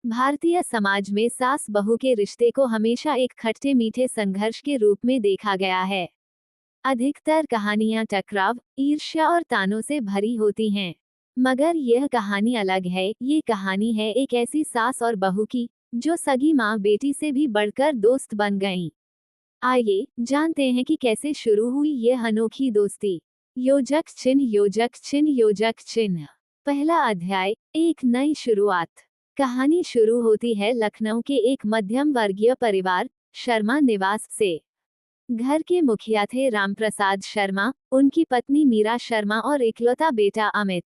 भारतीय समाज में सास बहू के रिश्ते को हमेशा एक खट्टे मीठे संघर्ष के रूप में देखा गया है। अधिकतर कहानियां टकराव, ईर्ष्या और तानों से भरी होती हैं। मगर यह कहानी अलग है। ये कहानी है एक ऐसी सास और बहू की, जो सगी माँ बेटी से भी बढ़कर दोस्त बन गईं। आइए जानते हैं कि कैसे शुरू हुई यह अनोखी दोस्ती। योजक चिन्ह, योजक चिन्ह, योजक चिन्ह। पहला अध्याय, एक नई शुरुआत। कहानी शुरू होती है लखनऊ के एक मध्यम वर्गीय परिवार, शर्मा निवास से। घर के मुखिया थे रामप्रसाद शर्मा, उनकी पत्नी मीरा शर्मा और इकलौता बेटा अमित।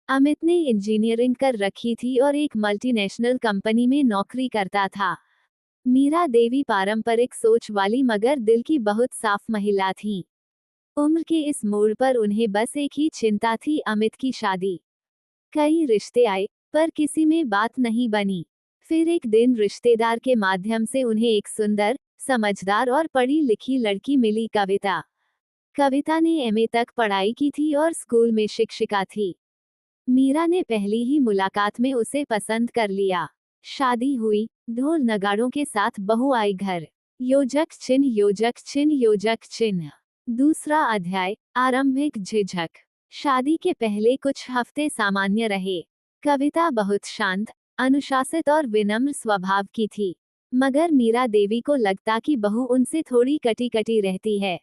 अमित ने इंजीनियरिंग कर रखी थी और एक मल्टीनेशनल कंपनी में नौकरी करता था। मीरा देवी पारंपरिक सोच वाली मगर दिल की बहुत साफ महिला थीं। उम्र के इस मोड़ पर उन्हें बस एक ही चिंता थी, अमित की शादी। कई रिश्ते आए, पर किसी में बात नहीं बनी। फिर एक दिन रिश्तेदार के माध्यम से उन्हें एक सुंदर, समझदार और पढ़ी लिखी लड़की मिली, कविता। कविता ने एमए तक पढ़ाई की थी और स्कूल में शिक्षिका थी। मीरा ने पहली ही मुलाकात में उसे पसंद कर लिया। शादी हुई, ढोल नगाड़ों के साथ बहू आई घर। योजक चिन्ह, योजक चिन्ह, योजक चिन्ह। दूसरा अध्याय, आरंभिक झिझक। शादी के पहले कुछ हफ्ते सामान्य रहे। कविता बहुत शांत, अनुशासित और विनम्र स्वभाव की थी। मगर मीरा देवी को लगता कि बहू उनसे थोड़ी कटी कटी रहती है।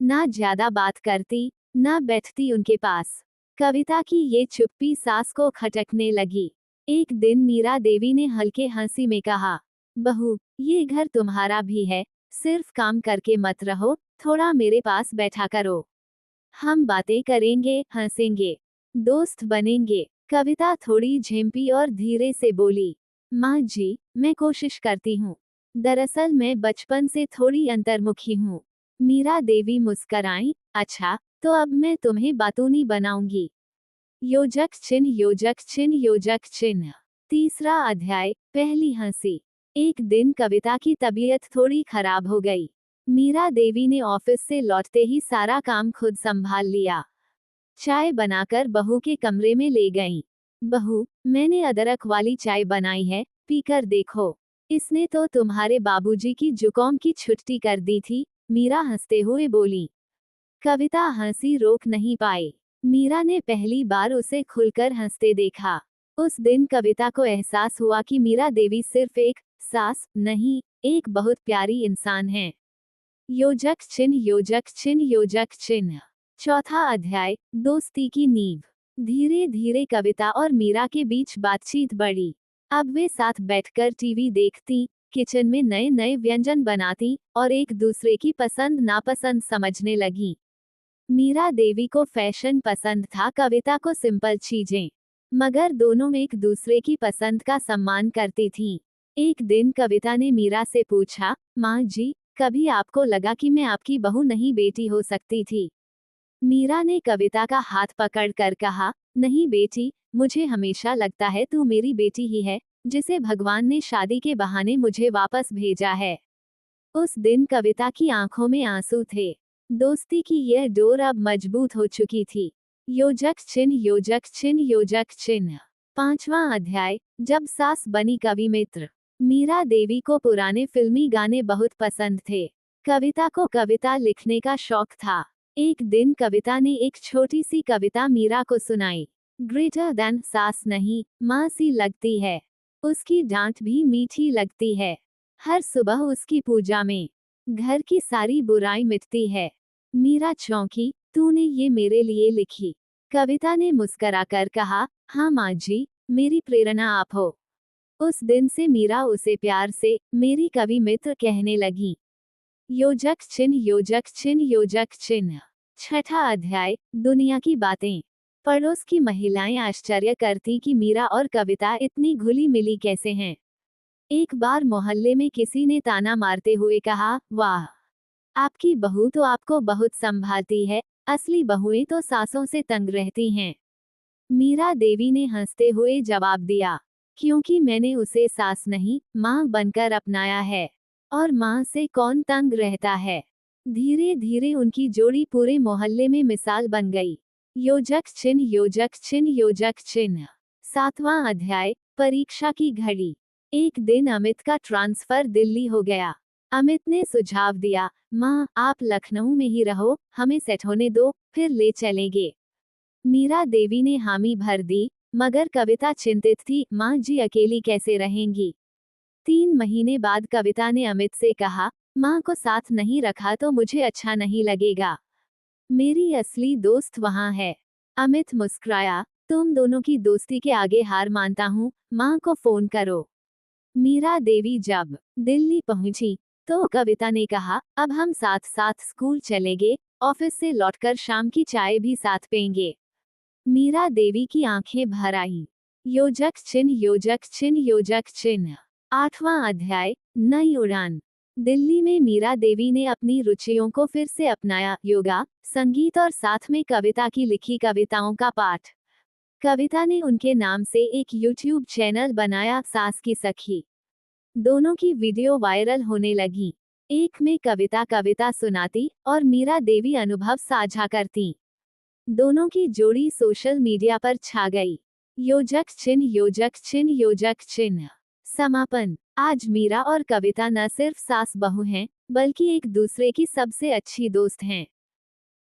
ना ज्यादा बात करती, ना बैठती उनके पास। कविता की ये चुप्पी सास को खटकने लगी। एक दिन मीरा देवी ने हल्के हंसी में कहा, बहू, ये घर तुम्हारा भी है, सिर्फ काम करके मत रहो, थोड़ा मेरे पास बैठा करो। हम बातें करेंगे, हंसेंगे, दोस्त बनेंगे। कविता थोड़ी झेंपी और धीरे से बोली, माँ जी, मैं कोशिश करती हूँ। दरअसल मैं बचपन से थोड़ी अंतर्मुखी हूँ। मीरा देवी मुस्कराई, अच्छा, तो अब मैं तुम्हें बातूनी बनाऊंगी। योजक चिन्ह, योजक चिन्ह, योजक चिन्ह। तीसरा अध्याय, पहली हंसी। एक दिन कविता की तबीयत थोड़ी खराब हो गई। मीरा देवी ने ऑफिस से लौटते ही सारा काम खुद संभाल लिया। चाय बनाकर बहू के कमरे में ले गईं। बहू, मैंने अदरक वाली चाय बनाई है, पीकर देखो। इसने तो तुम्हारे बाबूजी की जुकाम की छुट्टी कर दी थी, मीरा हंसते हुए बोली। कविता हंसी रोक नहीं पाई। मीरा ने पहली बार उसे खुलकर हंसते देखा। उस दिन कविता को एहसास हुआ कि मीरा देवी सिर्फ एक सास नहीं, एक बहुत प्यारी इंसान है। योजक चिन्ह, योजक चिन्ह, योजक चिन्ह। चौथा अध्याय, दोस्ती की नींव। धीरे धीरे कविता और मीरा के बीच बातचीत बढ़ी। अब वे साथ बैठकर टीवी देखती, किचन में नए नए व्यंजन बनाती और एक दूसरे की पसंद नापसंद समझने लगी। मीरा देवी को फैशन पसंद था, कविता को सिंपल चीजें। मगर दोनों एक दूसरे की पसंद का सम्मान करती थीं। एक दिन कविता ने मीरा से पूछा, माँ जी, कभी आपको लगा कि मैं आपकी बहू नहीं बेटी हो सकती थी? मीरा ने कविता का हाथ पकड़कर कहा, नहीं बेटी, मुझे हमेशा लगता है तू मेरी बेटी ही है, जिसे भगवान ने शादी के बहाने मुझे वापस भेजा है। उस दिन कविता की आंखों में आंसू थे। दोस्ती की यह डोर अब मजबूत हो चुकी थी। योजक चिन्ह, योजक चिन्ह, योजक चिन्ह। पांचवा अध्याय, जब सास बनी कवि मित्र। मीरा देवी को पुराने फिल्मी गाने बहुत पसंद थे। कविता को कविता लिखने का शौक था। एक दिन कविता ने एक छोटी सी कविता मीरा को सुनाई। ग्रेटर देन सास नहीं, माँ सी लगती है। उसकी डांट भी मीठी लगती है। हर सुबह उसकी पूजा में घर की सारी बुराई मिटती है। मीरा चौंकी, तूने ये मेरे लिए लिखी? कविता ने मुस्कराकर कहा, हाँ माँ जी, मेरी प्रेरणा आप हो। उस दिन से मीरा उसे प्यार से मेरी कवि मित्र कहने लगी। योजक चिन्ह, योजक चिन्ह, योजक चिन्ह। छठा अध्याय, दुनिया की बातें। पड़ोस की महिलाएं आश्चर्य करती कि मीरा और कविता इतनी घुली मिली कैसे हैं। एक बार मोहल्ले में किसी ने ताना मारते हुए कहा, वाह, आपकी बहू तो आपको बहुत संभालती है, असली बहुएं तो सासों से तंग रहती हैं। मीरा देवी ने हंसते हुए जवाब दिया, क्योंकि मैंने उसे सास नहीं, माँ बनकर अपनाया है। और माँ से कौन तंग रहता है। धीरे धीरे उनकी जोड़ी पूरे मोहल्ले में मिसाल बन गई। योजक चिन्ह, योजक चिन्ह, योजक चिन्ह। सातवां अध्याय, परीक्षा की घड़ी। एक दिन अमित का ट्रांसफर दिल्ली हो गया। अमित ने सुझाव दिया, माँ आप लखनऊ में ही रहो, हमें सेट होने दो, फिर ले चलेंगे। मीरा देवी ने हामी भर दी, मगर कविता चिंतित थी, माँ जी अकेली कैसे रहेंगी। 3 महीने बाद कविता ने अमित से कहा, माँ को साथ नहीं रखा तो मुझे अच्छा नहीं लगेगा। मेरी असली दोस्त वहाँ है। अमित मुस्कुराया, तुम दोनों की दोस्ती के आगे हार मानता हूँ, माँ को फोन करो। मीरा देवी जब दिल्ली पहुंची तो कविता ने कहा, अब हम साथ साथ स्कूल चलेंगे, ऑफिस से लौटकर शाम की चाय भी साथ पेंगे। मीरा देवी की आंखें भर आईं। योजक चिन्ह योजक चिन्ह योजक चिन्ह। 8वां अध्याय, नई उड़ान। दिल्ली में मीरा देवी ने अपनी रुचियों को फिर से अपनाया, योगा, संगीत और साथ में कविता की लिखी कविताओं का पाठ। कविता ने उनके नाम से एक यूट्यूब चैनल बनाया, सास की सखी। दोनों की वीडियो वायरल होने लगी। एक में कविता कविता सुनाती और मीरा देवी अनुभव साझा करती। दोनों की जोड़ी सोशल मीडिया पर छा गई। योजक चिन्ह योजक चिन्ह योजक चिन्ह। समापन। आज मीरा और कविता न सिर्फ सास बहू हैं, बल्कि एक दूसरे की सबसे अच्छी दोस्त हैं।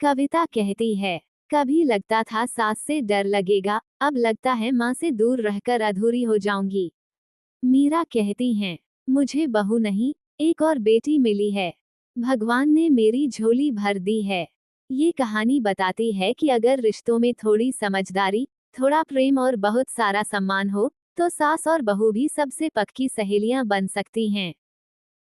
कविता कहती है, कभी लगता था सास से डर लगेगा, अब लगता है माँ से दूर रहकर अधूरी हो जाऊंगी। मीरा कहती हैं, मुझे बहू नहीं, एक और बेटी मिली है। भगवान ने मेरी झोली भर दी है। ये कहानी बताती है कि अगर रिश्तों में थोड़ी समझदारी, थोड़ा प्रेम और बहुत सारा सम्मान हो, तो सास और बहू भी सबसे पक्की सहेलियां बन सकती हैं।